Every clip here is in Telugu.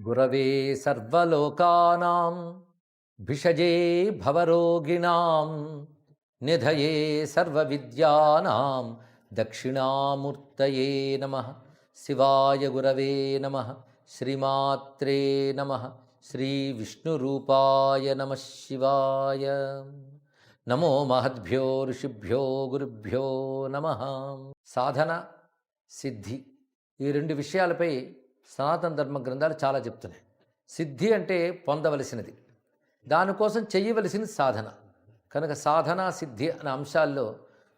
గురవే సర్వలోకానాం భిషజే భవరోగిణాం నిధయే సర్వవిద్యానాం దక్షిణామూర్తయే నమః. శివాయ గురవే నమః. శ్రీమాత్రే నమః. శ్రీ విష్ణురూపాయ నమః శివాయ. నమో మహద్భ్యో ఋషిభ్యో గురుభ్యో నమః. సాధన, సిద్ధి, ఈ రెండు విషయాలపై సనాతన ధర్మ గ్రంథాలు చాలా చెప్తున్నాయి. సిద్ధి అంటే పొందవలసినది, దానికోసం చెయ్యవలసినది సాధన. కనుక సాధన, సిద్ధి అనే అంశాల్లో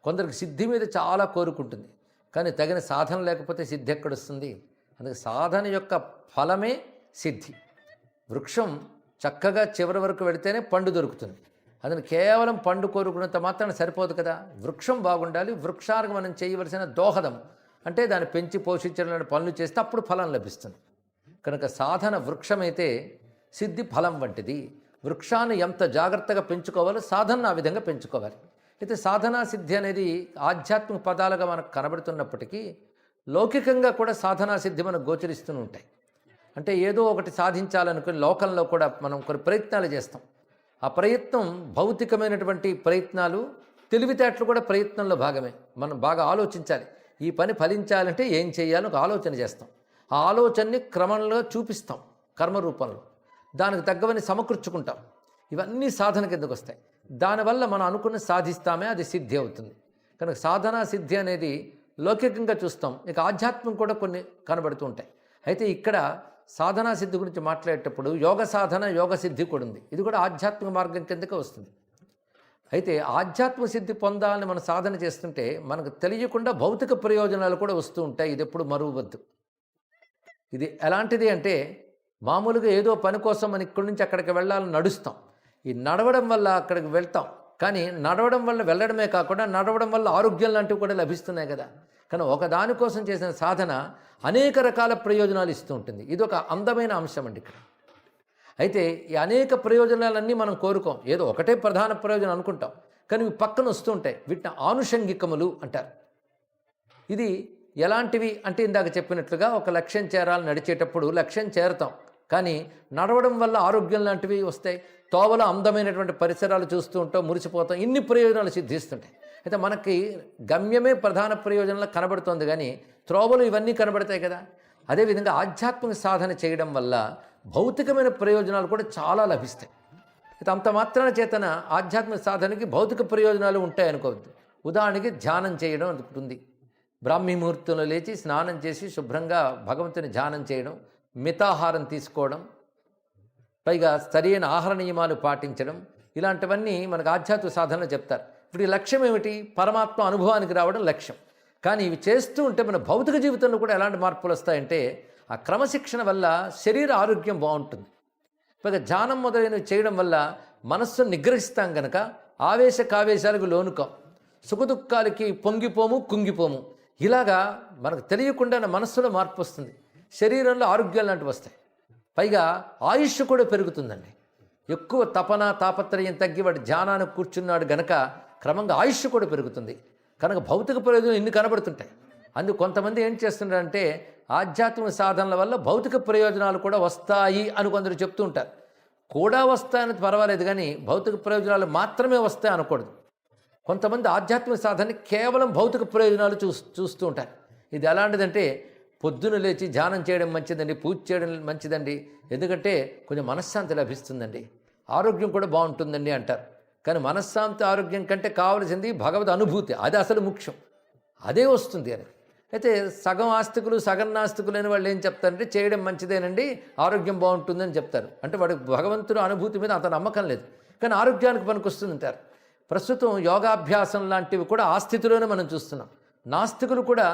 కొందరికి సిద్ధి మీద చాలా కోరుకుంటుంది, కానీ తగిన సాధన లేకపోతే సిద్ధి ఎక్కడొస్తుంది? అందుకే సాధన యొక్క ఫలమే సిద్ధి. వృక్షం చక్కగా చివరి వరకు వెళితేనే పండు దొరుకుతుంది. అందుని కేవలం పండు కోరుకున్నంత మాత్రాన సరిపోదు కదా. వృక్షం బాగుండాలి. వృక్షానికి మనం చేయవలసిన దోహదం అంటే దాన్ని పెంచి పోషించడం పనులు చేస్తే అప్పుడు ఫలం లభిస్తుంది. కనుక సాధన వృక్షమైతే సిద్ధి ఫలం వంటిది. వృక్షాన్ని ఎంత జాగ్రత్తగా పెంచుకోవాలో సాధన ఆ విధంగా పెంచుకోవాలి. అయితే సాధనా సిద్ధి అనేది ఆధ్యాత్మిక పదాలుగా మనకు కనబడుతున్నప్పటికీ లౌకికంగా కూడా సాధనా సిద్ధి మనకు గోచరిస్తూ ఉంటాయి. అంటే ఏదో ఒకటి సాధించాలనుకుని లోకంలో కూడా మనం కొన్ని ప్రయత్నాలు చేస్తాం. ఆ ప్రయత్నం భౌతికమైనటువంటి ప్రయత్నాలు, తెలివితేటలు కూడా ప్రయత్నంలో భాగమే. మనం బాగా ఆలోచించాలి. ఈ పని ఫలించాలంటే ఏం చేయాలో ఒక ఆలోచన చేస్తాం. ఆ ఆలోచనని క్రమంలో చూపిస్తాం కర్మరూపంలో. దానికి తగ్గవని సమకూర్చుకుంటాం. ఇవన్నీ సాధన కిందకు వస్తాయి. దానివల్ల మనం అనుకున్న సాధిస్తామే, అది సిద్ధి అవుతుంది. కనుక సాధన సిద్ధి అనేది లౌకికంగా చూస్తాం. ఇక ఆధ్యాత్మం కూడా కొన్ని కనబడుతూ ఉంటాయి. అయితే ఇక్కడ సాధనా సిద్ధి గురించి మాట్లాడేటప్పుడు యోగ సాధన, యోగ సిద్ధి కూడా ఉంది. ఇది కూడా ఆధ్యాత్మిక మార్గం కిందకే వస్తుంది. అయితే ఆధ్యాత్మిక సిద్ధి పొందాలని మనం సాధన చేస్తుంటే మనకు తెలియకుండా భౌతిక ప్రయోజనాలు కూడా వస్తూ ఉంటాయి. ఇది ఎప్పుడు మరువవద్దు. ఇది ఎలాంటిది అంటే, మామూలుగా ఏదో పని కోసం మనం ఇక్కడి నుంచి అక్కడికి వెళ్ళాలని నడుస్తాం. ఈ నడవడం వల్ల అక్కడికి వెళ్తాం, కానీ నడవడం వల్ల వెళ్ళడమే కాకుండా నడవడం వల్ల ఆరోగ్యం లాంటివి కూడా లభిస్తున్నాయి కదా. కానీ ఒకదానికోసం చేసిన సాధన అనేక రకాల ప్రయోజనాలు ఇస్తూ ఉంటుంది. ఇది ఒక అందమైన అంశం అండి ఇక్కడ. అయితే ఈ అనేక ప్రయోజనాలన్నీ మనం కోరుకోం, ఏదో ఒకటే ప్రధాన ప్రయోజనం అనుకుంటాం, కానీ ఇవి పక్కన వస్తూ ఉంటాయి. వీటిని ఆనుషంగికములు అంటారు. ఇది ఎలాంటివి అంటే, ఇందాక చెప్పినట్లుగా ఒక లక్ష్యం చేరాలని నడిచేటప్పుడు లక్ష్యం చేరుతాం, కానీ నడవడం వల్ల ఆరోగ్యం లాంటివి వస్తాయి. తోవలో అందమైనటువంటి పరిసరాలు చూస్తూ ఉంటాం, మురిసిపోతాం. ఇన్ని ప్రయోజనాలు సిద్ధిస్తుంటాయి. అయితే మనకి గమ్యమే ప్రధాన ప్రయోజనాలు కనబడుతోంది, కానీ త్రోవలు ఇవన్నీ కనబడతాయి కదా. అదేవిధంగా ఆధ్యాత్మిక సాధన చేయడం వల్ల భౌతికమైన ప్రయోజనాలు కూడా చాలా లభిస్తాయి. అయితే అంత మాత్రాన చేతన ఆధ్యాత్మిక సాధనకి భౌతిక ప్రయోజనాలు ఉంటాయి అనుకోవద్దు. ఉదాహరణకి ధ్యానం చేయడం ఉంటుంది. బ్రాహ్మీ ముహూర్తంలో లేచి స్నానం చేసి శుభ్రంగా భగవంతుని ధ్యానం చేయడం, మితాహారం తీసుకోవడం, పైగా సరైన ఆహార నియమాలు పాటించడం, ఇలాంటివన్నీ మనకు ఆధ్యాత్మిక సాధనలో చెప్తారు. ఇప్పుడు ఈ లక్ష్యం ఏమిటి? పరమాత్మ అనుభవానికి రావడం లక్ష్యం. కానీ ఇవి చేస్తూ ఉంటే మన భౌతిక జీవితంలో కూడా ఎలాంటి మార్పులు వస్తాయంటే, ఆ క్రమశిక్షణ వల్ల శరీర ఆరోగ్యం బాగుంటుంది. పైగా ధ్యానం మొదలైనవి చేయడం వల్ల మనస్సును నిగ్రహిస్తాం కనుక ఆవేశాలకు లోనుకాం, సుఖదుఖాలకి పొంగిపోము, కుంగిపోము. ఇలాగా మనకు తెలియకుండా మనస్సులో మార్పు వస్తుంది, శరీరంలో ఆరోగ్యాలు లాంటివి వస్తాయి. పైగా ఆయుష్ కూడా పెరుగుతుందండి. ఎక్కువ తపన తాపత్రయం తగ్గి వాడు ధ్యానానికి కూర్చున్నాడు గనక క్రమంగా ఆయుష్ కూడా పెరుగుతుంది. కనుక భౌతిక ప్రయోజనం ఇన్ని కనబడుతుంటాయి. అందుకు కొంతమంది ఏం చేస్తున్నారంటే, ఆధ్యాత్మిక సాధనల వల్ల భౌతిక ప్రయోజనాలు కూడా వస్తాయి అని కొందరు చెప్తూ ఉంటారు. కూడా వస్తాయని పర్వాలేదు, కానీ భౌతిక ప్రయోజనాలు మాత్రమే వస్తాయి అనకూడదు. కొంతమంది ఆధ్యాత్మిక సాధనని కేవలం భౌతిక ప్రయోజనాలు చూస్తూ ఉంటారు. ఇది ఎలాంటిదంటే, పొద్దున లేచి ధ్యానం చేయడం మంచిదండి, పూజ చేయడం మంచిదండి, ఎందుకంటే కొంచెం మనశ్శాంతి లభిస్తుందండి, ఆరోగ్యం కూడా బాగుంటుందండి అంటారు. కానీ మనశ్శాంతి, ఆరోగ్యం కంటే కావలసింది భగవద్ అనుభూతి. అది అసలు ముఖ్యం, అదే వస్తుంది అని. అయితే సగం ఆస్తికులు సగం నాస్తికులు అని వాళ్ళు ఏం చెప్తారంటే, చేయడం మంచిదేనండి, ఆరోగ్యం బాగుంటుందని చెప్తారు. అంటే వాడికి భగవంతుడు అనుభూతి మీద అంత నమ్మకం లేదు, కానీ ఆరోగ్యానికి పనికొస్తుంది అంటారు. ప్రస్తుతం యోగాభ్యాసం లాంటివి కూడా ఆ స్థితిలోనే మనం చూస్తున్నాం. నాస్తికులు కూడా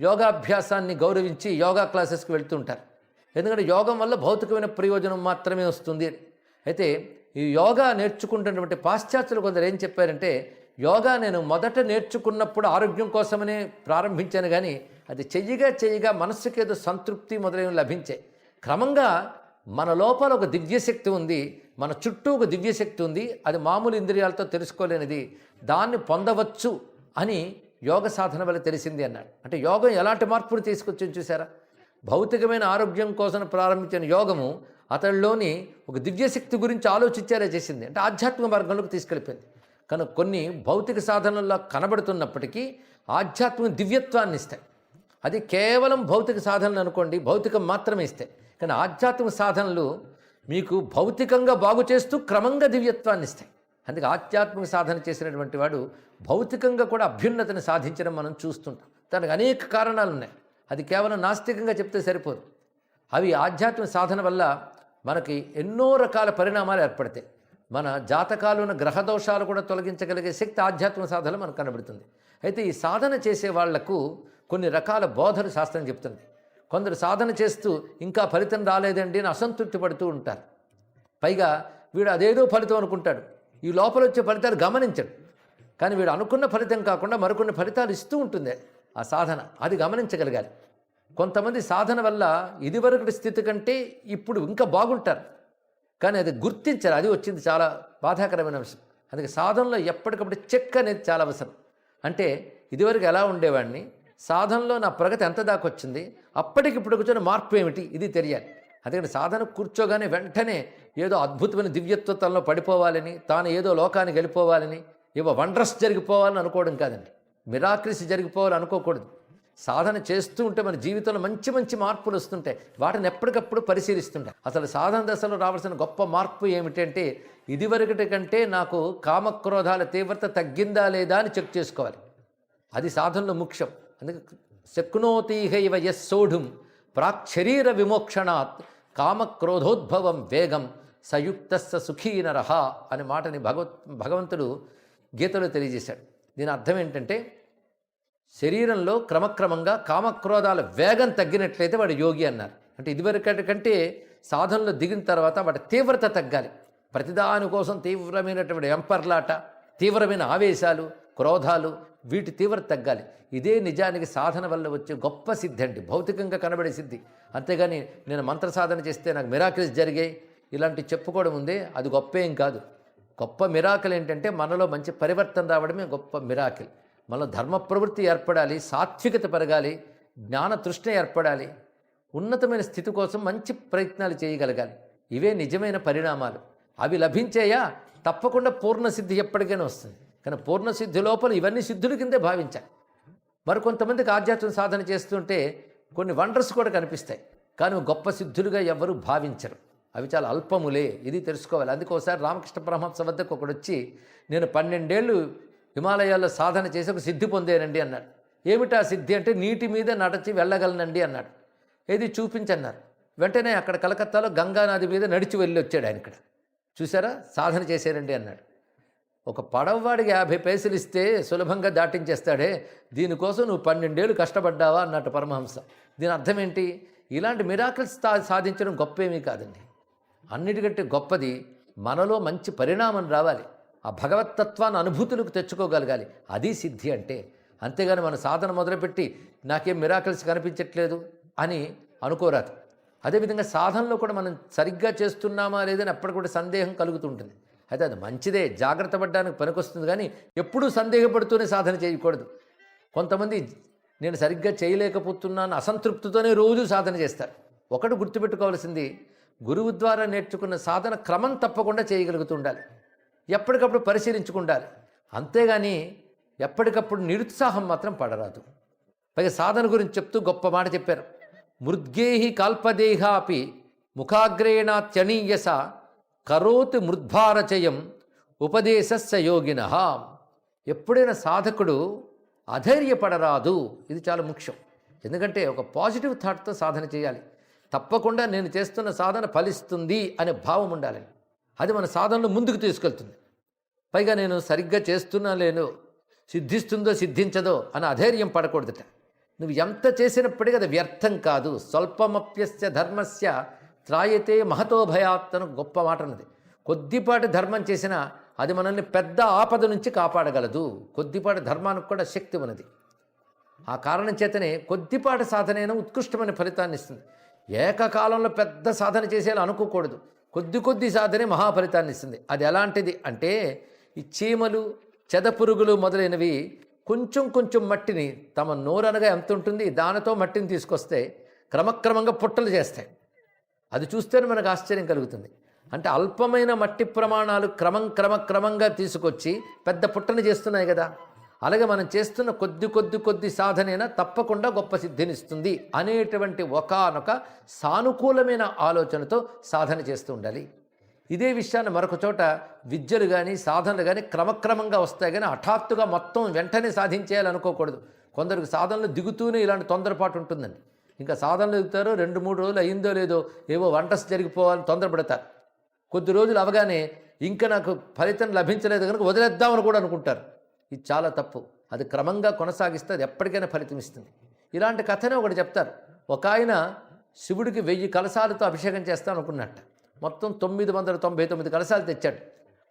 యోగాభ్యాసాన్ని గౌరవించి యోగా క్లాసెస్కి వెళ్తుంటారు, ఎందుకంటే యోగం వల్ల భౌతికమైన ప్రయోజనం మాత్రమే వస్తుంది. అయితే ఈ యోగా నేర్చుకుంటున్నటువంటి పాశ్చాత్యులు కొందరు ఏం చెప్పారంటే, యోగా నేను మొదట నేర్చుకున్నప్పుడు ఆరోగ్యం కోసమనే ప్రారంభించాను, కానీ అది చెయ్యగా మనస్సుకి ఏదో సంతృప్తి మొదలైన లభించాయి. క్రమంగా మన లోపల ఒక దివ్యశక్తి ఉంది, మన చుట్టూ ఒక దివ్యశక్తి ఉంది, అది మామూలు ఇంద్రియాలతో తెలుసుకోలేనిది, దాన్ని పొందవచ్చు అని యోగ సాధన వల్ల తెలిసింది అన్నాడు. అంటే యోగం ఎలాంటి మార్పును తీసుకొచ్చి చూసారా? భౌతికమైన ఆరోగ్యం కోసం ప్రారంభించిన యోగము అతడిలోని ఒక దివ్యశక్తి గురించి ఆలోచించారే చేసింది. అంటే ఆధ్యాత్మిక మార్గంలోకి తీసుకెళ్ళిపోయింది. కనుక కొన్ని భౌతిక సాధనల్లో కనబడుతున్నప్పటికీ ఆధ్యాత్మిక దివ్యత్వాన్ని ఇస్తాయి. అది కేవలం భౌతిక సాధనలు అనుకోండి, భౌతికం మాత్రమే ఇస్తాయి. కానీ ఆధ్యాత్మిక సాధనలు మీకు భౌతికంగా బాగు చేస్తూ క్రమంగా దివ్యత్వాన్ని ఇస్తాయి. అందుకే ఆధ్యాత్మిక సాధన చేసినటువంటి వాడు భౌతికంగా కూడా అభ్యున్నతిని సాధించడం మనం చూస్తుంటాం. దానికి అనేక కారణాలు ఉన్నాయి. అది కేవలం నాస్తికంగా చెప్తే సరిపోదు. అవి ఆధ్యాత్మిక సాధన వల్ల మనకి ఎన్నో రకాల పరిణామాలు ఏర్పడతాయి. మన జాతకాలు ఉన్న గ్రహదోషాలు కూడా తొలగించగలిగే శక్తి ఆధ్యాత్మిక సాధనలో మనకు కనబడుతుంది. అయితే ఈ సాధన చేసే వాళ్లకు కొన్ని రకాల బోధలు శాస్త్రం చెప్తుంది. కొందరు సాధన చేస్తూ ఇంకా ఫలితం రాలేదండి అని అసంతృప్తి పడుతూ ఉంటారు. పైగా వీడు అదేదో ఫలితం అనుకుంటాడు, ఈ లోపల వచ్చే ఫలితాలు గమనించడు. కానీ వీడు అనుకున్న ఫలితం కాకుండా మరికొన్ని ఫలితాలు ఇస్తూ ఉంటుంది ఆ సాధన. అది గమనించగలగాలి. కొంతమంది సాధన వల్ల ఇదివరకటి స్థితి కంటే ఇప్పుడు ఇంకా బాగుంటారు, కానీ అది గుర్తించరు. అది వచ్చింది చాలా బాధాకరమైన విషయం. అందుకే సాధనలో ఎప్పటికప్పుడు చెక్ అనేది చాలా అవసరం. అంటే ఇదివరకు ఎలా ఉండేవాడిని, సాధనలో నా ప్రగతి ఎంత దాకా వచ్చింది, అప్పటికిప్పుడు కూర్చొని మార్పు ఏమిటి, ఇది తెలియాలి. అందుకని సాధన కూర్చోగానే వెంటనే ఏదో అద్భుతమైన దివ్యత్వంలో పడిపోవాలని, తాను ఏదో లోకానికి వెళ్ళిపోవాలని, ఏవో వండర్స్ జరిగిపోవాలని అనుకోవడం కాదండి. మిరాకిల్స్ జరిగిపోవాలని అనుకోకూడదు. సాధన చేస్తూ ఉంటే మన జీవితంలో మంచి మంచి మార్పులు వస్తుంటాయి. వాటిని ఎప్పటికప్పుడు పరిశీలిస్తుంటాయి. అసలు సాధన దశలో రావాల్సిన గొప్ప మార్పు ఏమిటంటే, ఇదివరకటి కంటే నాకు కామక్రోధాల తీవ్రత తగ్గిందా లేదా అని చెక్ చేసుకోవాలి. అది సాధనలో ముఖ్యం. అందుకే శక్నోతీహైవ యస్సోఢుం ప్రాక్శరీర విమోక్షణాత్ కామక్రోధోద్భవం వేగం సయుక్తస్స సుఖీ నరహ అనే మాటని భగవంతుడు గీతలో తెలియజేశాడు. దీని అర్థం ఏంటంటే, శరీరంలో క్రమక్రమంగా కామక్రోధాల వేగం తగ్గినట్లయితే వాడు యోగి అన్నారు. అంటే ఇదివరకటి కంటే సాధనలో దిగిన తర్వాత వాటి తీవ్రత తగ్గాలి. ప్రతిదాని కోసం తీవ్రమైనటువంటి వెంపర్లాట, తీవ్రమైన ఆవేశాలు, క్రోధాలు, వీటి తీవ్రత తగ్గాలి. ఇదే నిజానికి సాధన వల్ల వచ్చే గొప్ప సిద్ధి అండి, భౌతికంగా కనబడే సిద్ధి. అంతేగాని నేను మంత్ర సాధన చేస్తే నాకు మిరాకిల్స్ జరిగాయి ఇలాంటి చెప్పుకోవడం ఉందే, అది గొప్ప ఏం కాదు. గొప్ప మిరాకిల్ ఏంటంటే మనలో మంచి పరివర్తన రావడమే గొప్ప మిరాకిల్. మనలో ధర్మ ప్రవృత్తి ఏర్పడాలి, సాత్వికత పెరగాలి, జ్ఞాన తృష్ణ ఏర్పడాలి, ఉన్నతమైన స్థితి కోసం మంచి ప్రయత్నాలు చేయగలగాలి. ఇవే నిజమైన పరిణామాలు. అవి లభించాయా తప్పకుండా పూర్ణసిద్ధి ఎప్పటికైనా వస్తుంది. కానీ పూర్ణసిద్ధి లోపల ఇవన్నీ సిద్ధుల కిందే భావించాలి. మరికొంతమందికి ఆధ్యాత్మిక సాధన చేస్తుంటే కొన్ని వండర్స్ కూడా కనిపిస్తాయి, కానీ గొప్ప సిద్ధులుగా ఎవరు భావించరు. అవి చాలా అల్పములే, ఇది తెలుసుకోవాలి. అందుకే ఒకసారి రామకృష్ణ పరమహంస వద్దకు ఒకడు వచ్చి, నేను 12 ఏళ్ళు హిమాలయాల్లో సాధన చేసి ఒక సిద్ధి పొందేనండి అన్నాడు. ఏమిటా సిద్ధి అంటే, నీటి మీద నడిచి వెళ్ళగలనండి అన్నాడు. ఏది చూపించన్నారు. వెంటనే అక్కడ కలకత్తాలో గంగానది మీద నడిచి వెళ్ళి వచ్చాడు ఆయన. ఇక్కడ చూసారా సాధన చేశారండి అన్నాడు. ఒక పడవవాడికి 50 పైసలు ఇస్తే సులభంగా దాటించేస్తాడే, దీనికోసం నువ్వు 12 ఏళ్ళు కష్టపడ్డావా అన్నట్టు పరమహంస. దీని అర్థం ఏంటి? ఇలాంటి మిరాకిల్స్ సాధించడం గొప్పేమీ కాదండి. అన్నిటికంటే గొప్పది మనలో మంచి పరిణామం రావాలి, ఆ భగవత్తత్వాన్ని అనుభూతులకు తెచ్చుకోగలగాలి. అది సిద్ధి అంటే. అంతేగాని మన సాధన మొదలుపెట్టి నాకేం మిరాకిల్స్ కనిపించట్లేదు అని అనుకోరాదు. అదేవిధంగా సాధనలో కూడా మనం సరిగ్గా చేస్తున్నామా లేదని అప్పటికి కూడా సందేహం కలుగుతుంటుంది. అయితే అది మంచిదే, జాగ్రత్త పడడానికి పనికొస్తుంది. కానీ ఎప్పుడూ సందేహపడుతూనే సాధన చేయకూడదు. కొంతమంది నేను సరిగ్గా చేయలేకపోతున్నాను అసంతృప్తితోనే రోజు సాధన చేస్తారు. ఒకటి గుర్తుపెట్టుకోవాల్సింది, గురువు ద్వారా నేర్చుకున్న సాధన క్రమం తప్పకుండా చేయగలుగుతూ ఉండాలి, ఎప్పటికప్పుడు పరిశీలించుకుండాలి. అంతేగాని ఎప్పటికప్పుడు నిరుత్సాహం మాత్రం పడరాదు. పైగా సాధన గురించి చెప్తూ గొప్ప మాట చెప్పారు. మృద్గేహి కాల్పదేహాపి ముఖాగ్రేణాత్యనీయస కరోతు మృద్భారచయం ఉపదేశస్య యోగినః. ఎప్పుడైనా సాధకుడు అధైర్యపడరాదు. ఇది చాలా ముఖ్యం. ఎందుకంటే ఒక పాజిటివ్ థాట్తో సాధన చేయాలి. తప్పకుండా నేను చేస్తున్న సాధన ఫలిస్తుంది అనే భావం ఉండాలి. అది మన సాధనలో ముందుకు తీసుకెళ్తుంది. పైగా నేను సరిగ్గా చేస్తున్నా లేను, సిద్ధిస్తుందో సిద్ధించదో అని అధైర్యం పడకూడదట. నువ్వు ఎంత చేసినప్పటికీ అది వ్యర్థం కాదు. స్వల్పమప్యస్య ధర్మస్య త్రాయతే మహతో భయాత్ అని గొప్ప మాట ఉన్నది. కొద్దిపాటి ధర్మం చేసినా అది మనల్ని పెద్ద ఆపద నుంచి కాపాడగలదు. కొద్దిపాటి ధర్మానికి కూడా శక్తి ఉన్నది. ఆ కారణం చేతనే కొద్దిపాటి సాధనైనా ఉత్కృష్టమైన ఫలితాన్ని ఇస్తుంది. ఏకకాలంలో పెద్ద సాధన చేసేలా అనుకోకూడదు. కొద్ది సాధనే మహాఫలితాన్ని ఇస్తుంది. అది ఎలాంటిది అంటే, ఈ చీమలు, చెదపురుగులు మొదలైనవి కొంచెం మట్టిని, తమ నోరనగా ఎంత ఉంటుంది దానితో మట్టిని తీసుకొస్తే క్రమక్రమంగా పుట్టలు చేస్తాయి. అది చూస్తేనే మనకు ఆశ్చర్యం కలుగుతుంది. అంటే అల్పమైన మట్టి ప్రమాణాలు క్రమంగా తీసుకొచ్చి పెద్ద పుట్టని చేస్తున్నాయి కదా. అలాగే మనం చేస్తున్న కొద్ది సాధనైనా తప్పకుండా గొప్ప సిద్ధినిస్తుంది అనేటువంటి ఒకానొక సానుకూలమైన ఆలోచనతో సాధన చేస్తూ ఉండాలి. ఇదే విషయాన్ని మరొక చోట విద్యలు కానీ సాధనలు కానీ క్రమక్రమంగా వస్తాయి కానీ హఠాత్తుగా మొత్తం వెంటనే సాధించేయాలనుకోకూడదు. కొందరికి సాధనలు దిగుతూనే ఇలాంటి తొందరపాటు ఉంటుందండి. ఇంకా సాధనలు దిగుతారు, 2-3 రోజులు అయిందో లేదో ఏవో వంటస్ జరిగిపోవాలని తొందరపడతారు. కొద్ది రోజులు అవగానే ఇంకా నాకు ఫలితం లభించలేదు కనుక వదిలేద్దామని కూడా అనుకుంటారు. ఇది చాలా తప్పు. అది క్రమంగా కొనసాగిస్తే అది ఎప్పటికైనా ఫలితం ఇస్తుంది. ఇలాంటి కథనే ఒకటి చెప్తారు. ఒక ఆయన శివుడికి 1000 కలశాలతో అభిషేకం చేస్తాననుకున్నట్ట. మొత్తం 999 కలశాలు తెచ్చాడు.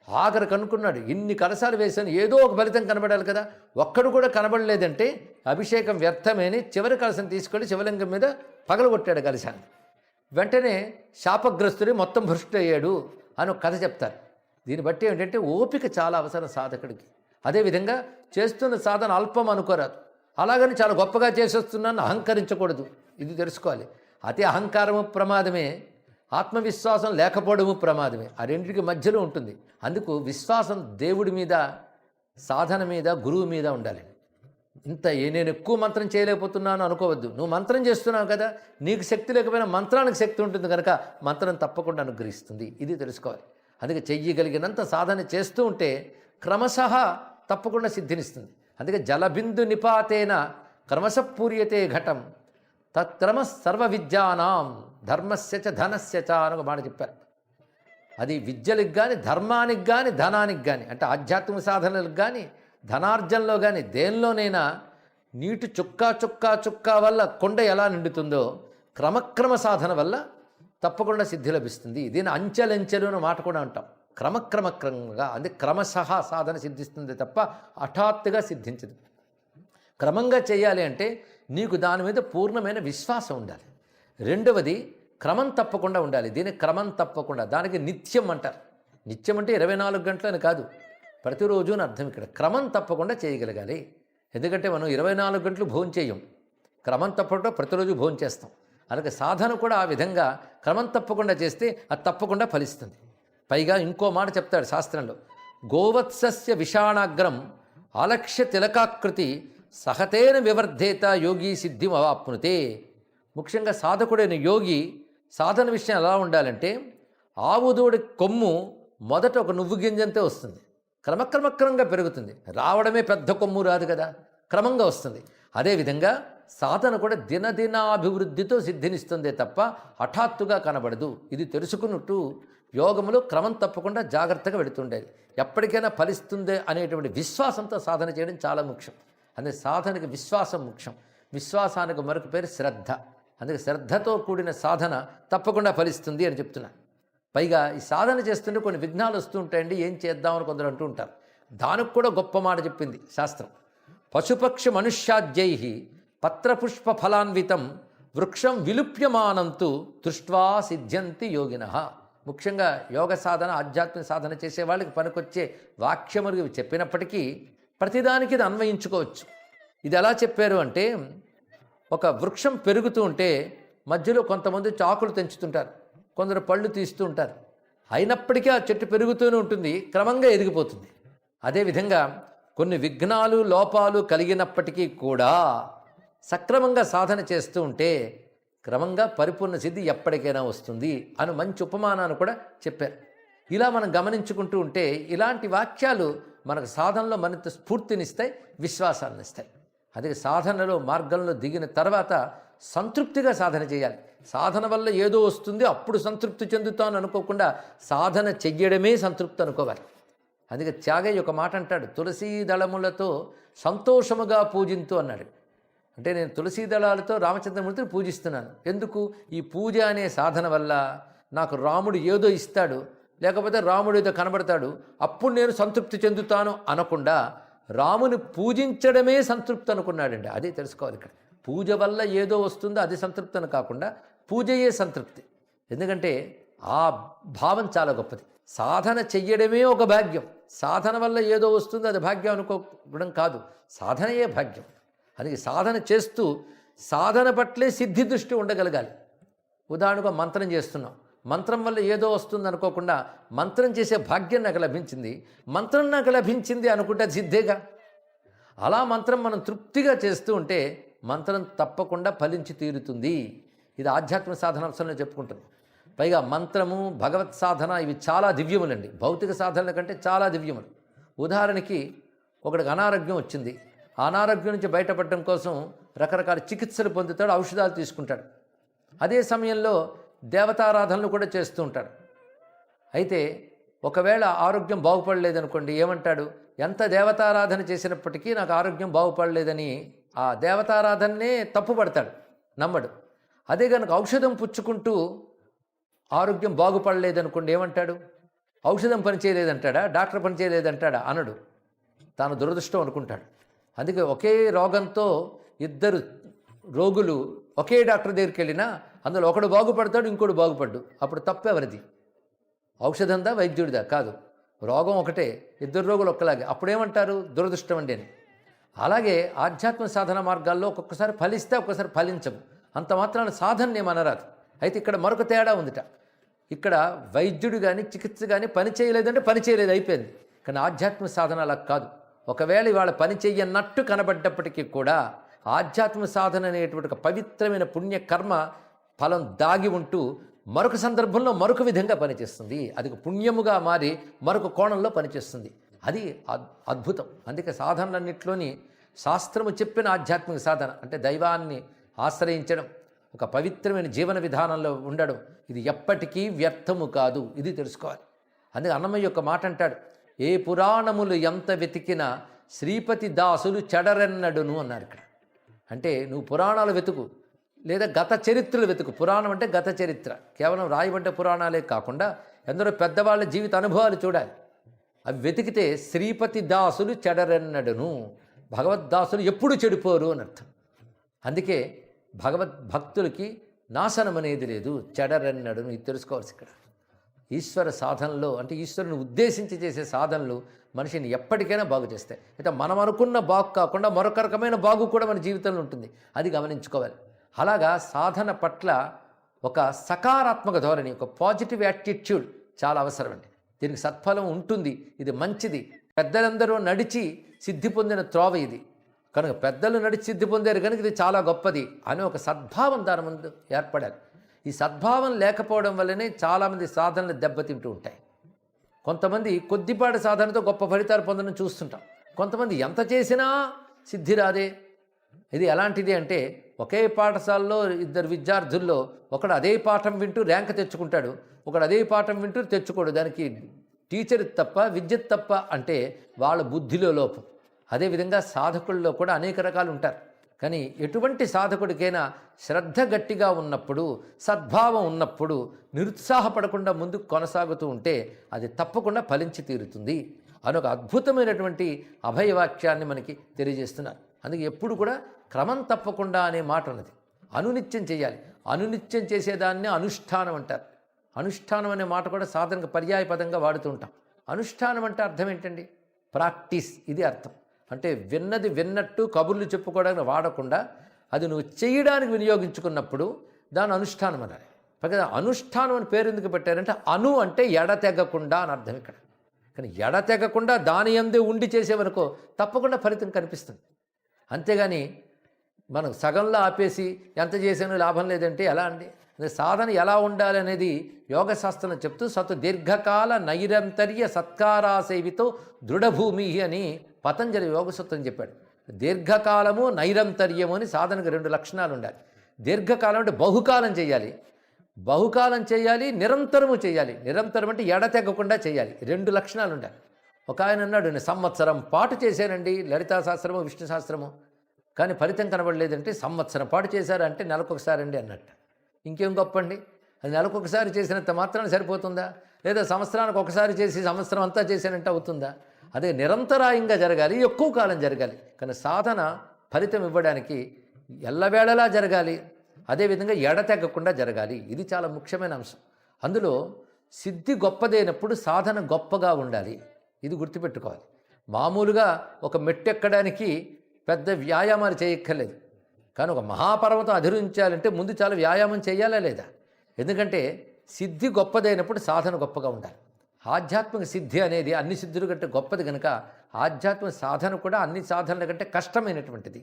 ఆఖరికి అనుకున్నాడు, ఇన్ని కలశాలు వేసాను, ఏదో ఒక ఫలితం కనబడాలి కదా. ఒక్కడు కూడా కనబడలేదంటే అభిషేకం వ్యర్థమని చివరి కలశం తీసుకొని శివలింగం మీద పగలగొట్టాడు కలశాన్ని. వెంటనే శాపగ్రస్తుడి మొత్తం భ్రష్టుడయ్యాడు అని ఒక కథ చెప్తారు. దీన్ని బట్టి ఏంటంటే ఓపిక చాలా అవసరం సాధకుడికి. అదేవిధంగా చేస్తున్న సాధన అల్పం అనుకోరాదు. అలాగని చాలా గొప్పగా చేసేస్తున్నాను అహంకరించకూడదు. ఇది తెలుసుకోవాలి. అతి అహంకారము ప్రమాదమే, ఆత్మవిశ్వాసం లేకపోవడము ప్రమాదమే. ఆ రెండింటికి మధ్యలో ఉంటుంది. అందుకు విశ్వాసం దేవుడి మీద, సాధన మీద, గురువు మీద ఉండాలి. నేను ఎక్కువ మంత్రం చేయలేకపోతున్నాను అనుకోవద్దు. నువ్వు మంత్రం చేస్తున్నావు కదా, నీకు శక్తి లేకపోయినా మంత్రానికి శక్తి ఉంటుంది కనుక మంత్రం తప్పకుండా అనుగ్రహిస్తుంది. ఇది తెలుసుకోవాలి. అందుకే చెయ్యగలిగినంత సాధన చేస్తూ ఉంటే క్రమశః తప్పకుండా సిద్ధినిస్తుంది. అందుకే జలబిందు నిపాతేన క్రమశపూర్యతే ఘటం తత్క్రమ సర్వ విద్యానాం ధర్మస్య చ ధనస్య చ అని ఒక మాట చెప్పారు. అది విద్యలకు కానీ, ధర్మానికి కానీ, ధనానికి కానీ, అంటే ఆధ్యాత్మిక సాధనలకు కానీ, ధనార్జనలో కానీ, దేనిలోనైనా నీటి చుక్క వల్ల కొండ ఎలా నిండుతుందో క్రమక్రమ సాధన వల్ల తప్పకుండా సిద్ధి లభిస్తుంది. దీని అంచెలంచెలు అనే మాట కూడా అంటాం. క్రమక్రమంగా, అంటే క్రమశః సాధన సిద్ధిస్తుంది తప్ప హఠాత్తుగా సిద్ధించదు. క్రమంగా చేయాలి అంటే నీకు దాని మీద పూర్ణమైన విశ్వాసం ఉండాలి. రెండవది క్రమం తప్పకుండా ఉండాలి. దీని క్రమం తప్పకుండా, దానికి నిత్యం అంటారు. నిత్యం అంటే 24 గంటలని కాదు, ప్రతిరోజు అని అర్థం. ఇక్కడ క్రమం తప్పకుండా చేయగలగాలి. ఎందుకంటే మనం 24 గంటలు భోజనం చేయం, క్రమం తప్పకుండా ప్రతిరోజు భోజనం చేస్తాం. అలాగే సాధన కూడా ఆ విధంగా క్రమం తప్పకుండా చేస్తే అది తప్పకుండా ఫలిస్తుంది. పైగా ఇంకో మాట చెప్తాడు శాస్త్రంలో, గోవత్సస్య విషాణాగ్రం ఆలక్ష్య తిలకాకృతి సహతేన వివర్ధేత యోగి సిద్ధిం అవాప్నుతే. ముఖ్యంగా సాధకుడైన యోగి సాధన విషయం ఎలా ఉండాలంటే, ఆవుదోడి కొమ్ము మొదట ఒక నువ్వు గింజంతే వస్తుంది, క్రమక్రమంగా పెరుగుతుంది. రావడమే పెద్ద కొమ్ము రాదు కదా, క్రమంగా వస్తుంది. అదేవిధంగా సాధన కూడా దినదినాభివృద్ధితో సిద్ధినిస్తుందే తప్ప హఠాత్తుగా కనబడదు. ఇది తెలుసుకున్నట్టు యోగములో క్రమం తప్పకుండా జాగ్రత్తగా వెళుతుండేది. ఎప్పటికైనా ఫలిస్తుందే అనేటువంటి విశ్వాసంతో సాధన చేయడం చాలా ముఖ్యం. అందుకే సాధనకి విశ్వాసం ముఖ్యం. విశ్వాసానికి మరొక పేరు శ్రద్ధ. అందుకే శ్రద్ధతో కూడిన సాధన తప్పకుండా ఫలిస్తుంది అని చెప్తున్నా. పైగా ఈ సాధన చేస్తుంటే కొన్ని విఘ్నాలు వస్తూ ఉంటాయండి, ఏం చేద్దామని కొందరు అంటూ ఉంటారు. దానికి కూడా గొప్ప మాట చెప్పింది శాస్త్రం. పశుపక్షి మనుష్యాద్యై పత్రపుష్ప ఫలాన్వితం వృక్షం విలుప్యమానంతు దృష్ట్వా సిద్ధ్యంతి యోగినః. ముఖ్యంగా యోగ సాధన, ఆధ్యాత్మిక సాధన చేసే వాళ్ళకి పనికొచ్చే వాక్యములు చెప్పినప్పటికీ ప్రతిదానికి ఇది అన్వయించుకోవచ్చు. ఇది ఎలా చెప్పారు అంటే, ఒక వృక్షం పెరుగుతూ ఉంటే మధ్యలో కొంతమంది చాకులు తెంచుతుంటారు, కొందరు పళ్ళు తీస్తూ ఉంటారు. అయినప్పటికీ ఆ చెట్టు పెరుగుతూనే ఉంటుంది, క్రమంగా ఎదిగిపోతుంది. అదేవిధంగా కొన్ని విఘ్నాలు, లోపాలు కలిగినప్పటికీ కూడా సక్రమంగా సాధన చేస్తూ ఉంటే క్రమంగా పరిపూర్ణ సిద్ధి ఎప్పటికైనా వస్తుంది అని మంచి ఉపమానాన్ని కూడా చెప్పారు. ఇలా మనం గమనించుకుంటూ ఉంటే ఇలాంటి వాక్యాలు మనకు సాధనలో మరింత స్ఫూర్తినిస్తాయి, విశ్వాసాన్ని ఇస్తాయి. అదే సాధనలో మార్గంలో దిగిన తర్వాత సంతృప్తిగా సాధన చేయాలి. సాధన వల్ల ఏదో వస్తుంది అప్పుడు సంతృప్తి చెందుతాను అనుకోకుండా సాధన చెయ్యడమే సంతృప్తి అనుకోవాలి. అందుకే త్యాగయ్య ఒక మాట అంటాడు, తులసీ దళములతో సంతోషముగా పూజింతు అన్నాడు. అంటే నేను తులసీ దళాలతో రామచంద్రమూర్తిని పూజిస్తున్నాను. ఎందుకు? ఈ పూజ అనే సాధన వల్ల నాకు రాముడు ఏదో ఇస్తాడు, లేకపోతే రాముడు ఏదో కనబడతాడు, అప్పుడు నేను సంతృప్తి చెందుతాను అనకుండా రాముని పూజించడమే సంతృప్తి అనుకున్నాడండి. అదే తెలుసుకోవాలి ఇక్కడ. పూజ వల్ల ఏదో వస్తుందో అది సంతృప్తి అని కాకుండా పూజయే సంతృప్తి. ఎందుకంటే ఆ భావం చాలా గొప్పది. సాధన చెయ్యడమే ఒక భాగ్యం. సాధన వల్ల ఏదో వస్తుందో అది భాగ్యం అనుకోవడం కాదు, సాధనయే భాగ్యం. అందుకే సాధన చేస్తూ సాధన పట్లే సిద్ధి దృష్టి ఉండగలగాలి. ఉదాహరణకు మంత్రం చేస్తున్నాం, మంత్రం వల్ల ఏదో వస్తుంది అనుకోకుండా మంత్రం చేసే భాగ్యం నాకు లభించింది, మంత్రం నాకు లభించింది అనుకుంటే సిద్ధేగా. అలా మంత్రం మనం తృప్తిగా చేస్తూ ఉంటే మంత్రం తప్పకుండా ఫలించి తీరుతుంది. ఇది ఆధ్యాత్మిక సాధన అంశంలో చెప్పుకుంటుంది. పైగా మంత్రము, భగవత్ సాధన ఇవి చాలా దివ్యములండి. భౌతిక సాధనల కంటే చాలా దివ్యములు. ఉదాహరణకి ఒకడికి అనారోగ్యం వచ్చింది. ఆ అనారోగ్యం నుంచి బయటపడడం కోసం రకరకాల చికిత్సలు పొందుతాడు, ఔషధాలు తీసుకుంటాడు. అదే సమయంలో దేవతారాధనలు కూడా చేస్తూ ఉంటాడు. అయితే ఒకవేళ ఆరోగ్యం బాగుపడలేదనుకోండి, ఏమంటాడు? ఎంత దేవతారాధన చేసినప్పటికీ నాకు ఆరోగ్యం బాగుపడలేదని ఆ దేవతారాధననే తప్పుపడతాడు, నమ్మడు. అదే కనుక ఔషధం పుచ్చుకుంటూ ఆరోగ్యం బాగుపడలేదనుకోండి, ఏమంటాడు? ఔషధం పనిచేయలేదంటాడా, డాక్టర్ పనిచేయలేదంటాడా? అనడు. తాను దురదృష్టం అనుకుంటాడు. అందుకే ఒకే రోగంతో ఇద్దరు రోగులు ఒకే డాక్టర్ దగ్గరికి వెళ్ళినా అందులో ఒకడు బాగుపడతాడు, ఇంకోడు బాగుపడ్డు. అప్పుడు తప్పెవరిది? ఔషధందా, వైద్యుడిదా? కాదు. రోగం ఒకటే, ఇద్దరు రోగులు ఒక్కలాగే. అప్పుడేమంటారు? దురదృష్టం అండి అని. అలాగే ఆధ్యాత్మ సాధన మార్గాల్లో ఒక్కొక్కసారి ఫలిస్తే ఒక్కొక్కసారి ఫలించవు. అంత మాత్రాన సాధన ఏమనరాదు. అయితే ఇక్కడ మరొక తేడా ఉందిట. ఇక్కడ వైద్యుడు కానీ చికిత్స కానీ పని చేయలేదంటే పని చేయలేదు, అయిపోయింది. కానీ ఆధ్యాత్మిక సాధన అలా కాదు. ఒకవేళ ఇవాళ పని చెయ్యన్నట్టు కనబడ్డప్పటికీ కూడా ఆధ్యాత్మిక సాధన అనేటువంటి ఒక పవిత్రమైన పుణ్యకర్మ ఫలం దాగి ఉంటూ మరొక సందర్భంలో మరొక విధంగా పనిచేస్తుంది. అది పుణ్యముగా మారి మరొక కోణంలో పనిచేస్తుంది. అది అద్భుతం. అందుకే సాధనలన్నింటిలోని శాస్త్రము చెప్పిన ఆధ్యాత్మిక సాధన అంటే దైవాన్ని ఆశ్రయించడం, ఒక పవిత్రమైన జీవన విధానంలో ఉండడం, ఇది ఎప్పటికీ వ్యర్థము కాదు. ఇది తెలుసుకోవాలి. అందుకే అన్నమయ్య యొక్క మాట అంటాడు, ఏ పురాణములు ఎంత వెతికినా శ్రీపతి దాసులు చెడరెన్నడును అన్నారు. ఇక్కడ అంటే నువ్వు పురాణాలు వెతుకు, లేదా గత చరిత్రలు వెతుకు. పురాణం అంటే గత చరిత్ర, కేవలం రాయబడ్డ పురాణాలే కాకుండా ఎందరో పెద్దవాళ్ళ జీవిత అనుభవాలు చూడాలి. అవి వెతికితే శ్రీపతి దాసులు చెడరెన్నడును, భగవద్దాసులు ఎప్పుడు చెడిపోరు అని అర్థం. అందుకే భగవద్భక్తులకి నాశనం అనేది లేదు, చెడరెన్నడును. ఇది తెలుసుకోవాల్సి ఇక్కడ. ఈశ్వర సాధనలో అంటే ఈశ్వరుని ఉద్దేశించి చేసే సాధనలు మనిషిని ఎప్పటికైనా బాగు చేస్తాయి. అయితే మనం అనుకున్న బాగు కాకుండా మరొక రకమైన బాగు కూడా మన జీవితంలో ఉంటుంది. అది గమనించుకోవాలి. అలాగా సాధన పట్ల ఒక సకారాత్మక ధోరణి, ఒక పాజిటివ్ యాటిట్యూడ్ చాలా అవసరం అండి. దీనికి సత్ఫలం ఉంటుంది, ఇది మంచిది. పెద్దలందరూ నడిచి సిద్ధి పొందిన త్రోవ ఇది కనుక, పెద్దలు నడిచి సిద్ధి పొందారు కనుక ఇది చాలా గొప్పది అని ఒక సద్భావం దాని ముందు ఏర్పడాలి. ఈ సద్భావం లేకపోవడం వల్లనే చాలామంది సాధనలు దెబ్బతింటూ ఉంటాయి. కొంతమంది కొద్దిపాటి సాధనతో గొప్ప ఫలితాలు పొందడం చూస్తుంటాం. కొంతమంది ఎంత చేసినా సిద్ధి రాదే. ఇది ఎలాంటిది అంటే, ఒకే పాఠశాలలో ఇద్దరు విద్యార్థుల్లో ఒకడు అదే పాఠం వింటూ ర్యాంక్ తెచ్చుకుంటాడు, ఒకడు అదే పాఠం వింటూ తెచ్చుకోడు. దానికి టీచర్ తప్ప, విద్యుత్ తప్ప అంటే వాళ్ళ బుద్ధిలో లోపం. అదేవిధంగా సాధకుల్లో కూడా అనేక రకాలు ఉంటారు. కానీ ఎటువంటి సాధకుడికైనా శ్రద్ధ గట్టిగా ఉన్నప్పుడు, సద్భావం ఉన్నప్పుడు, నిరుత్సాహపడకుండా ముందుకు కొనసాగుతూ ఉంటే అది తప్పకుండా ఫలించి తీరుతుంది అని ఒక అద్భుతమైనటువంటి అభయవాక్యాన్ని మనకి తెలియజేస్తున్నారు. అందుకే ఎప్పుడు కూడా క్రమం తప్పకుండా అనే మాట ఉన్నది. అనునిత్యం చేయాలి. అనునిత్యం చేసేదాన్ని అనుష్ఠానం అంటారు. అనుష్ఠానం అనే మాట కూడా సాధనకు పర్యాయ పదంగా వాడుతూ ఉంటాం. అనుష్ఠానం అంటే అర్థం ఏంటండి? ప్రాక్టీస్, ఇది అర్థం. అంటే విన్నది విన్నట్టు కబుర్లు చెప్పుకోవడానికి వాడకుండా అది నువ్వు చేయడానికి వినియోగించుకున్నప్పుడు దాని అనుష్ఠానం అనాలి. పైగా అనుష్ఠానం అని పేరు ఎందుకు పెట్టారంటే, అను అంటే ఎడతెగకుండా అని అర్థం ఇక్కడ. కానీ ఎడతెగకుండా దాని యందే ఉండి చేసేవనుకో తప్పకుండా ఫలితం కనిపిస్తుంది. అంతేగాని మనం సగంలో ఆపేసి ఎంత చేసానో లాభం లేదంటే ఎలా అండి? సాధన ఎలా ఉండాలి అనేది యోగశాస్త్రం చెప్తూ, సతు దీర్ఘకాల నైరంతర్య సత్కారాసేవితో దృఢభూమి అని పతంజలి యోగసూత్రం చెప్పాడు. దీర్ఘకాలము నైరంతర్యము అని సాధనకు రెండు లక్షణాలు ఉండాలి. దీర్ఘకాలం అంటే బహుకాలం చేయాలి, బహుకాలం చేయాలి, నిరంతరము చేయాలి. నిరంతరం అంటే ఎడతెగకుండా చేయాలి. రెండు లక్షణాలు ఉండాలి. ఒక ఆయన అన్నాడు, నేను సంవత్సరం పాటు చేశానండి లలితా శాస్త్రము విష్ణు శాస్త్రము, కానీ ఫలితం కనబడలేదంటే సంవత్సరం పాటు చేశారంటే నెలకొకసారి అండి అన్నట్టు. ఇంకేం గొప్పండి? అది నెలకొకసారి చేసినంత మాత్రాన్ని సరిపోతుందా? లేదా సంవత్సరానికి ఒకసారి చేసి సంవత్సరం అంతా చేశానంటే అవుతుందా? అదే నిరంతరాయంగా జరగాలి, ఎక్కువ కాలం జరగాలి. కానీ సాధన ఫలితం ఇవ్వడానికి ఎల్లవేళలా జరగాలి, అదేవిధంగా ఎడతెగకుండా జరగాలి. ఇది చాలా ముఖ్యమైన అంశం. అందులో సిద్ధి గొప్పదైనప్పుడు సాధన గొప్పగా ఉండాలి. ఇది గుర్తుపెట్టుకోవాలి. మామూలుగా ఒక మెట్టు ఎక్కడానికి పెద్ద వ్యాయామాలు చేయక్కర్లేదు, కానీ ఒక మహాపర్వతం అధిరోహించాలంటే ముందు చాలా వ్యాయామం చేయాలా లేదా? ఎందుకంటే సిద్ధి గొప్పదైనప్పుడు సాధన గొప్పగా ఉండాలి. ఆధ్యాత్మిక సిద్ధి అనేది అన్ని సిద్ధుల కంటే గొప్పది కనుక ఆధ్యాత్మిక సాధన కూడా అన్ని సాధనల కంటే కష్టమైనటువంటిది.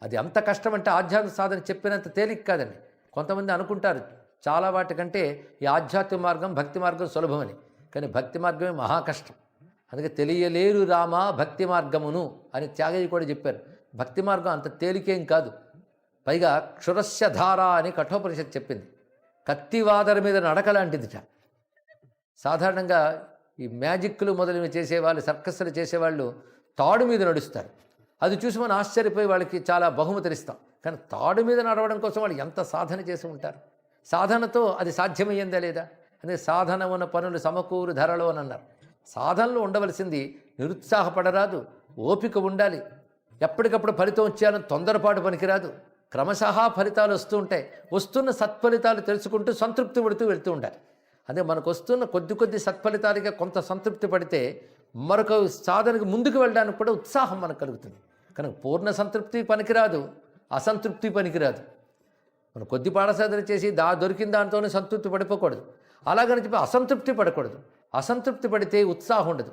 అది అంత కష్టం అంటే ఆధ్యాత్మిక సాధన చెప్పినంత తేలిక కాదండి. కొంతమంది అనుకుంటారు చాలా వాటికంటే ఈ ఆధ్యాత్మిక మార్గం భక్తి మార్గం సులభమని. కానీ భక్తి మార్గమే మహా కష్టం. అందుకే తెలియలేరు రామా భక్తి మార్గమును అని త్యాగయ్య కూడా చెప్పారు. భక్తి మార్గం అంత తేలికేం కాదు. పైగా క్షురస్య ధార అని కఠోపనిషత్తు చెప్పింది. కత్తివాదర మీద నడక లాంటిదిట. సాధారణంగా ఈ మ్యాజిక్లు మొదలైనవి చేసేవాళ్ళు, సర్కస్లు చేసేవాళ్ళు తాడు మీద నడుస్తారు. అది చూసి మనం ఆశ్చర్యపోయి వాళ్ళకి చాలా బహుమతులు ఇస్తాం. కానీ తాడు మీద నడవడం కోసం వాళ్ళు ఎంత సాధన చేసి ఉంటారు. సాధనతో అది సాధ్యమయ్యిందా లేదా? అదే సాధన ఉన్న పనులు సమకూరు ధరలో అని అన్నారు. సాధనలో ఉండవలసింది నిరుత్సాహపడరాదు, ఓపిక ఉండాలి. ఎప్పటికప్పుడు ఫలితం వచ్చేయాలని తొందరపాటు పనికిరాదు. క్రమశః ఫలితాలు వస్తూ ఉంటాయి. వస్తున్న సత్ఫలితాలు తెలుసుకుంటూ సంతృప్తి పడుతూ వెళ్తూ ఉండాలి. అదే మనకు వస్తున్న కొద్ది సత్ఫలితాలుగా కొంత సంతృప్తి పడితే మరొక సాధనకు ముందుకు వెళ్ళడానికి కూడా ఉత్సాహం మనకు కలుగుతుంది. కనుక పూర్ణ సంతృప్తి పనికిరాదు, అసంతృప్తి పనికిరాదు. మనం కొద్ది పాఠసాధన చేసి దొరికిన దాంతోనే సంతృప్తి పడిపోకూడదు. అలాగని చెప్పి అసంతృప్తి పడకూడదు. అసంతృప్తి పడితే ఉత్సాహం ఉండదు.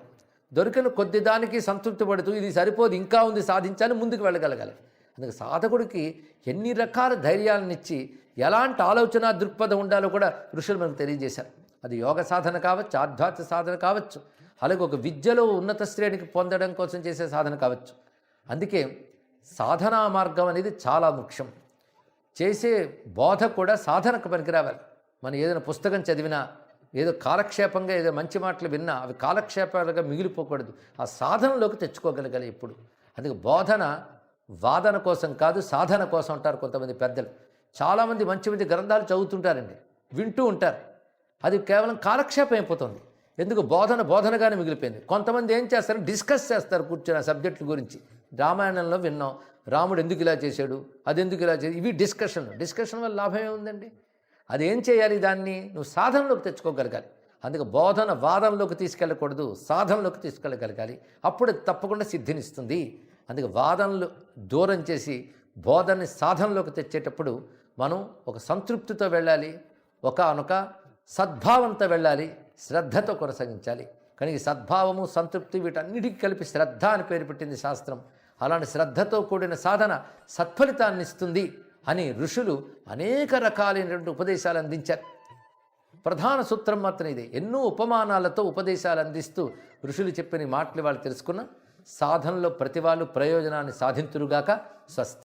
దొరికిన కొద్ది దానికి సంతృప్తి పడుతూ ఇది సరిపోదు ఇంకా ఉంది సాధించాలని ముందుకు వెళ్ళగలగాలి. అందుకే సాధకుడికి ఎన్ని రకాల ధైర్యాలనిచ్చి ఎలాంటి ఆలోచన దృక్పథం ఉండాలో కూడా ఋషులు మనకు తెలియజేశారు. అది యోగ సాధన కావచ్చు, ఆధ్యాత్మిక సాధన కావచ్చు, అలాగే ఒక విద్యలో ఉన్నత శ్రేణికి పొందడం కోసం చేసే సాధన కావచ్చు. అందుకే సాధనా మార్గం అనేది చాలా ముఖ్యం. చేసే బోధ కూడా సాధనకు పనికిరావాలి. మనం ఏదైనా పుస్తకం చదివినా, ఏదో కాలక్షేపంగా ఏదో మంచి మాటలు విన్నా అవి కాలక్షేపాలుగా మిగిలిపోకూడదు. ఆ సాధనలోకి తెచ్చుకోగలగాలి ఎప్పుడు. అందుకే బోధన వాదన కోసం కాదు, సాధన కోసం అంటారు కొంతమంది పెద్దలు. చాలామంది మంచి మంచి గ్రంథాలు చదువుతుంటారండి, వింటూ ఉంటారు. అది కేవలం కాలక్షేపం అయిపోతుంది. ఎందుకు బోధనగానే మిగిలిపోయింది. కొంతమంది ఏం చేస్తారు, డిస్కస్ చేస్తారు కూర్చొని ఆ సబ్జెక్టుల గురించి. రామాయణంలో విన్నాం, రాముడు ఎందుకు ఇలా చేశాడు, అది ఎందుకు ఇలా చేశాడు, ఇవి డిస్కషన్ వల్ల లాభం ఏముందండి? అది ఏం చేయాలి, దాన్ని నువ్వు సాధనలోకి తెచ్చుకోగలగాలి. అందుకే బోధన వాదనలోకి తీసుకెళ్ళకూడదు, సాధనలోకి తీసుకెళ్ళగలగాలి. అప్పుడు తప్పకుండా సిద్ధినిస్తుంది. అందుకే వాదనలు దూరం చేసి బోధనని సాధనలోకి తెచ్చేటప్పుడు మనం ఒక సంతృప్తితో వెళ్ళాలి, ఒకనొక సద్భావంతో వెళ్ళాలి, శ్రద్ధతో కొనసాగించాలి. కానీ ఈ సద్భావము సంతృప్తి వీటన్నిటికీ కలిపి శ్రద్ధ అని పేరు పెట్టింది శాస్త్రం. అలాంటి శ్రద్ధతో కూడిన సాధన సత్ఫలితాన్ని ఇస్తుంది అని ఋషులు అనేక రకాలైనటువంటి ఉపదేశాలు అందించారు. ప్రధాన సూత్రం మాత్రం ఇదే. ఎన్నో ఉపమానాలతో ఉపదేశాలు అందిస్తూ ఋషులు చెప్పిన మాటలు వాళ్ళు తెలుసుకున్న సాధనలో ప్రతి వాళ్ళు ప్రయోజనాన్ని సాధింతురుగాక. స్వస్తి.